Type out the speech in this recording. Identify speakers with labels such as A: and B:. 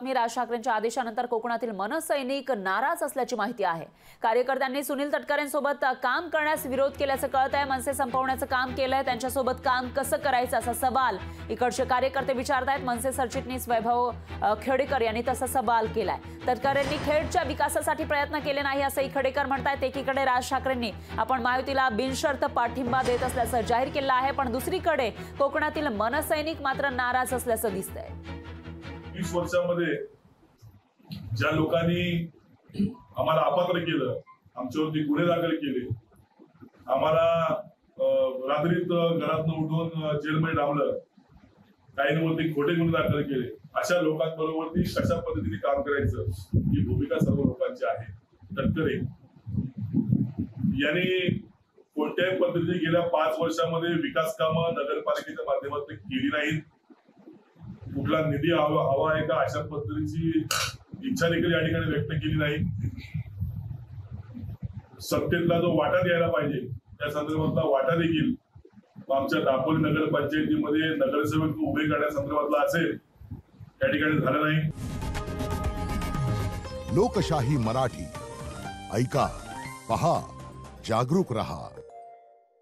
A: राज ठाकरेंच्या आदेशानंतर कोकणातील मनसैनिक नाराज असल्याची माहिती आहे। कार्यकर्त्यांनी सुनील तटकरेंसोबत काम करण्यास विरोध केल्याचं कळत आहे। मनसे संपवण्याचं काम केलंय, त्यांच्यासोबत काम कसं करायचं असा सवाल इकडचे कार्यकर्ते विचारतायत। मनसे सरचिटणीस वैभव खेडेकर यांनी तसा सवाल केलाय। तटकरेंनी खेडच्या विकासासाठी प्रयत्न केले नाही असंही खेडेकर म्हणतायत। एकीकडे राज ठाकरेंनी आपण महायुतीला बिनशर्त पाठिंबा देत असल्याचं जाहीर केलं आहे, पण दुसरीकडे कोकणातील मनसैनिक मात्र नाराज असल्याचं दिसतंय।
B: 20 वर्षांमध्ये ज्या लोकांनी आम्हाला अपात्र केलं, आमच्यावरती गुन्हे दाखल केले, आम्हाला रात्रीत घरातून उठवून जेलमध्ये डांबलं, काहींवरती खोटे गुन्हे दाखल केले, अशा लोकांबरोबर कशा पद्धतीने काम करायचं ही भूमिका सर्व लोकांची आहे। तटकरे यांनी कोणत्याही पद्धतीने गेल्या 5 वर्षांमध्ये विकास कामं नगरपालिकेच्या माध्यमातून केली नाहीत। कुठला निधी हवा आहे का अशा पद्धतीची इच्छा देखील या ठिकाणी व्यक्त केली नाही। सत्तेतला जो वाटा द्यायला पाहिजे त्या संदर्भातला वाटा देखील आमच्या दापोली नगरपंचायतीमध्ये नगरसेवक उभे करण्यासंदर्भातला असेल त्या ठिकाणी झालं नाही।
C: लोकशाही मराठी ऐका, पहा, जागरूक रहा।